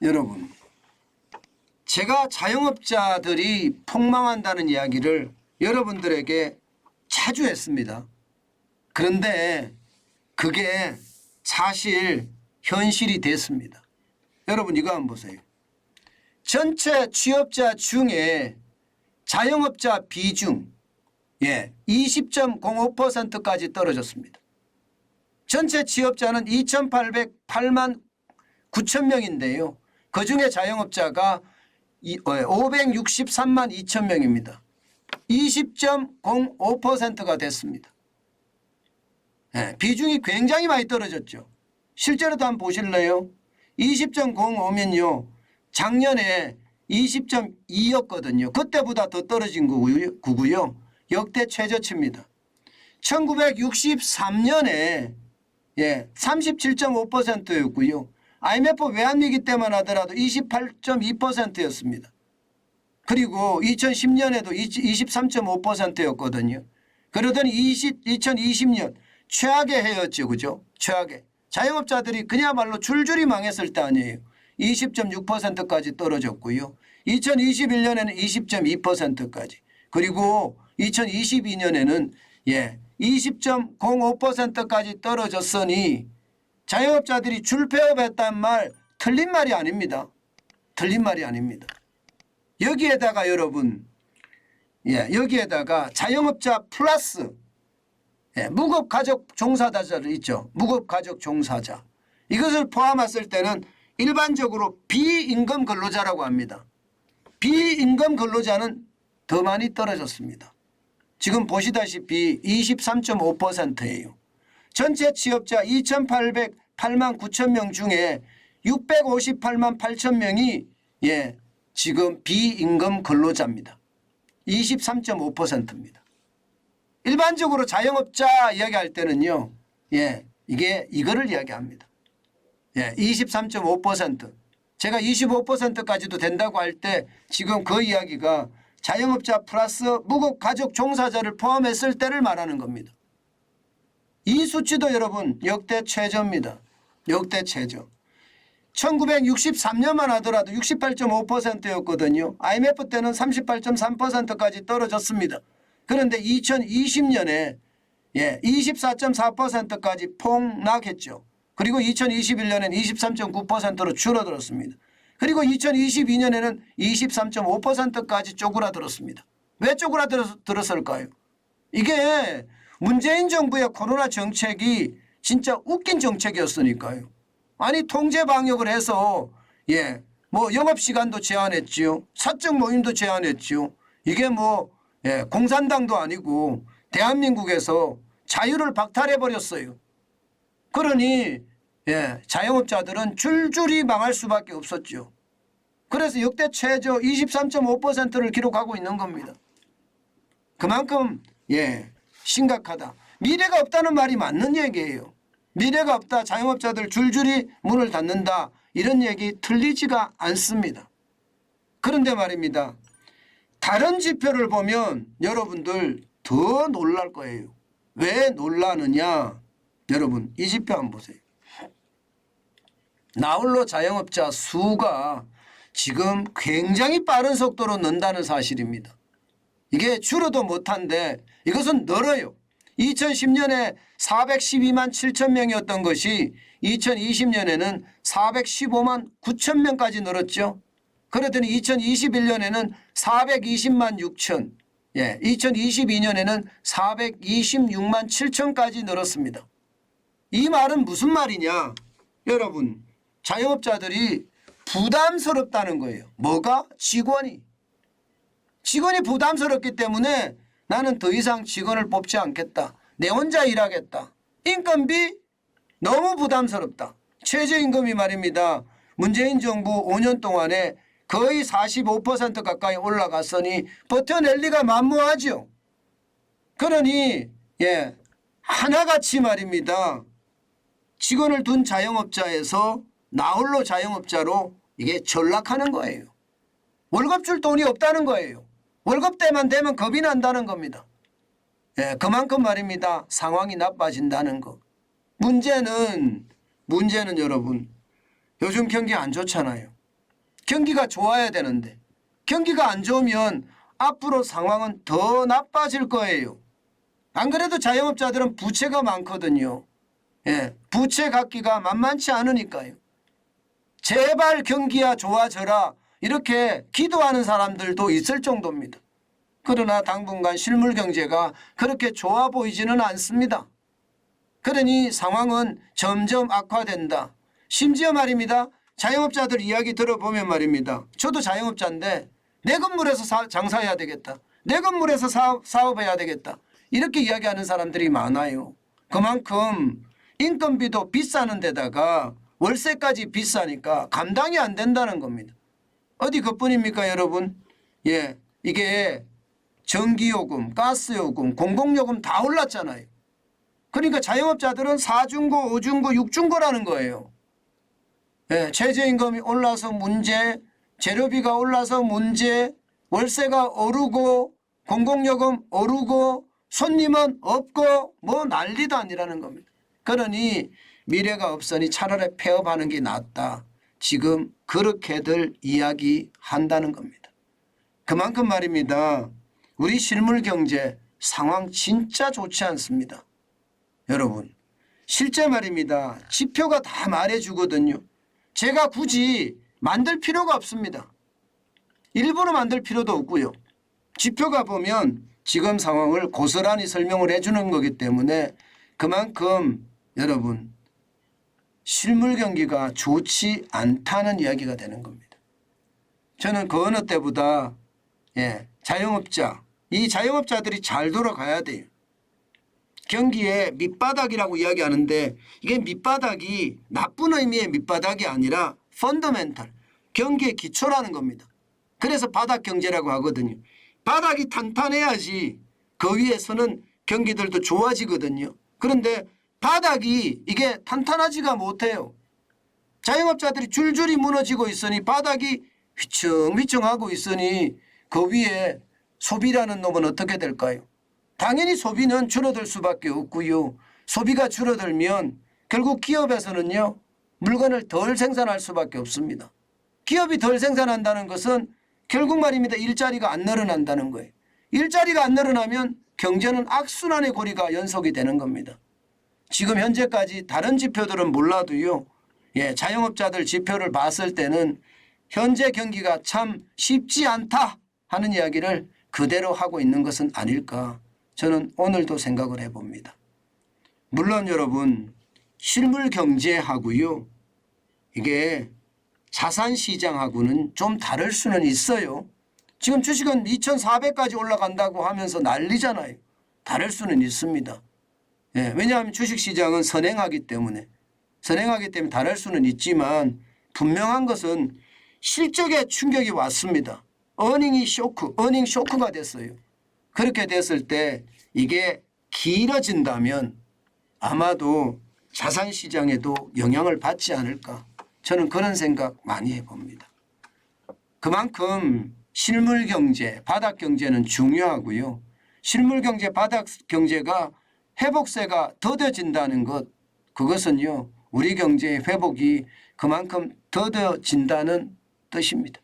여러분, 제가 자영업자들이 폭망한다는 이야기를 여러분들에게 자주 했습니다. 그런데 그게 사실 현실이 됐습니다. 여러분 이거 한번 보세요. 전체 취업자 중에 자영업자 비중 20.05%까지 떨어졌습니다. 전체 취업자는 2,808만 9천 명인데요. 그중에 자영업자가 563만 2천 명입니다. 20.05%가 됐습니다. 비중이 굉장히 많이 떨어졌죠. 실제로도 한번 보실래요? 20.05면요. 작년에 20.2였거든요. 그때보다 더 떨어진 거고요. 역대 최저치입니다. 1963년에 37.5%였고요. IMF 외환위기 때만 하더라도 28.2%였습니다. 그리고 2010년에도 23.5%였거든요. 그러더니 2020년 최악의 해였죠. 그죠? 최악의. 자영업자들이 그야말로 줄줄이 망했을 때 아니에요. 20.6%까지 떨어졌고요. 2021년에는 20.2%까지. 그리고 2022년에는 20.05%까지 떨어졌으니 자영업자들이 줄폐업했단 말 틀린 말이 아닙니다. 틀린 말이 아닙니다. 여기에다가 여러분 여기에다가 자영업자 플러스 무급가족 종사자들 있죠. 무급가족 종사자. 이것을 포함했을 때는 일반적으로 비임금 근로자라고 합니다. 비임금 근로자는 더 많이 떨어졌습니다. 지금 보시다시피 23.5%예요. 전체 취업자 2,808만 9천 명 중에 658만 8천 명이 지금 비임금 근로자입니다. 23.5%입니다. 일반적으로 자영업자 이야기할 때는요. 이거를 이야기합니다. 23.5%. 제가 25%까지도 된다고 할 때 지금 그 이야기가 자영업자 플러스 무급가족 종사자를 포함했을 때를 말하는 겁니다. 이 수치도 여러분 역대 최저입니다. 역대 최저. 1963년만 하더라도 68.5%였거든요. IMF 때는 38.3%까지 떨어졌습니다. 그런데 2020년에 24.4%까지 폭락했죠. 그리고 2021년에는 23.9%로 줄어들었습니다. 그리고 2022년에는 23.5%까지 쪼그라들었습니다. 왜 쪼그라들었을까요? 이게 문재인 정부의 코로나 정책이 진짜 웃긴 정책이었으니까요. 아니 통제 방역을 해서 뭐 영업시간도 제한했지요. 사적 모임도 제한했지요. 이게 뭐 공산당도 아니고 대한민국에서 자유를 박탈해버렸어요. 그러니 자영업자들은 줄줄이 망할 수밖에 없었죠. 그래서 역대 최저 23.5%를 기록하고 있는 겁니다. 그만큼 심각하다. 미래가 없다는 말이 맞는 얘기예요. 미래가 없다. 자영업자들 줄줄이 문을 닫는다. 이런 얘기 틀리지가 않습니다. 그런데 말입니다. 다른 지표를 보면 여러분들 더 놀랄 거예요. 왜 놀라느냐. 여러분 이 지표 한번 보세요. 나홀로 자영업자 수가 지금 굉장히 빠른 속도로 는다는 사실입니다. 이게 줄어도 못한데 이것은 늘어요. 2010년에 412만 7천 명이었던 것이 2020년에는 415만 9천 명까지 늘었죠. 그러더니 2021년에는 420만 6천, 2022년에는 426만 7천까지 늘었습니다. 이 말은 무슨 말이냐? 여러분 자영업자들이 부담스럽다는 거예요. 뭐가? 직원이 부담스럽기 때문에 나는 더 이상 직원을 뽑지 않겠다. 내 혼자 일하겠다. 인건비 너무 부담스럽다. 최저임금이 말입니다. 문재인 정부 5년 동안에 거의 45% 가까이 올라갔으니 버텨낼 리가 만무하죠. 그러니 하나같이 말입니다. 직원을 둔 자영업자에서 나홀로 자영업자로 이게 전락하는 거예요. 월급 줄 돈이 없다는 거예요. 월급 때만 되면 겁이 난다는 겁니다. 그만큼 말입니다. 상황이 나빠진다는 거. 문제는 여러분 요즘 경기 안 좋잖아요. 경기가 좋아야 되는데 경기가 안 좋으면 앞으로 상황은 더 나빠질 거예요. 안 그래도 자영업자들은 부채가 많거든요. 예, 부채 갚기가 만만치 않으니까요. 제발 경기야 좋아져라 이렇게 기도하는 사람들도 있을 정도입니다. 그러나 당분간 실물 경제가 그렇게 좋아 보이지는 않습니다. 그러니 상황은 점점 악화된다. 심지어 말입니다. 자영업자들 이야기 들어보면 말입니다. 저도 자영업자인데 내 건물에서 장사해야 되겠다. 내 건물에서 사업해야 되겠다. 이렇게 이야기하는 사람들이 많아요. 그만큼 인건비도 비싸는 데다가 월세까지 비싸니까 감당이 안 된다는 겁니다. 어디 그뿐입니까 여러분? 예, 이게 전기요금, 가스요금, 공공요금 다 올랐잖아요. 그러니까 자영업자들은 4중고, 5중고, 6중고라는 거예요. 예, 최저임금이 올라서 문제, 재료비가 올라서 문제, 월세가 오르고 공공요금 오르고 손님은 없고 뭐 난리도 아니라는 겁니다. 그러니 미래가 없으니 차라리 폐업하는 게 낫다. 지금 그렇게들 이야기한다는 겁니다. 그만큼 말입니다. 우리 실물 경제 상황 진짜 좋지 않습니다. 여러분 실제 말입니다. 지표가 다 말해주거든요. 제가 굳이 만들 필요가 없습니다. 일부러 만들 필요도 없고요. 지표가 보면 지금 상황을 고스란히 설명을 해주는 거기 때문에 그만큼 여러분 실물 경기가 좋지 않다는 이야기가 되는 겁니다. 저는 그 어느 때보다 자영업자, 이 자영업자들이 잘 돌아가야 돼요. 경기의 밑바닥이라고 이야기하는데 이게 밑바닥이 나쁜 의미의 밑바닥이 아니라 펀더멘탈, 경기의 기초라는 겁니다. 그래서 바닥 경제라고 하거든요. 바닥이 탄탄해야지 그 위에서는 경기들도 좋아지거든요. 그런데 바닥이 이게 탄탄하지가 못해요. 자영업자들이 줄줄이 무너지고 있으니 바닥이 휘청휘청하고 있으니 그 위에 소비라는 놈은 어떻게 될까요? 당연히 소비는 줄어들 수밖에 없고요. 소비가 줄어들면 결국 기업에서는요. 물건을 덜 생산할 수밖에 없습니다. 기업이 덜 생산한다는 것은 결국 말입니다. 일자리가 안 늘어난다는 거예요. 일자리가 안 늘어나면 경제는 악순환의 고리가 연속이 되는 겁니다. 지금 현재까지 다른 지표들은 몰라도요. 자영업자들 지표를 봤을 때는 현재 경기가 참 쉽지 않다 하는 이야기를 그대로 하고 있는 것은 아닐까. 저는 오늘도 생각을 해봅니다. 물론 여러분 실물 경제하고요. 이게 자산시장하고는 좀 다를 수는 있어요. 지금 주식은 2,400까지 올라간다고 하면서 난리잖아요. 다를 수는 있습니다. 왜냐하면 주식시장은 선행하기 때문에 다를 수는 있지만 분명한 것은 실적에 충격이 왔습니다. 어닝 쇼크가 됐어요. 그렇게 됐을 때 이게 길어진다면 아마도 자산시장에도 영향을 받지 않을까. 저는 그런 생각 많이 해봅니다. 그만큼 실물경제, 바닥경제는 중요하고요. 실물경제, 바닥경제가 회복세가 더뎌진다는 것, 그것은요. 우리 경제의 회복이 그만큼 더뎌진다는 뜻입니다.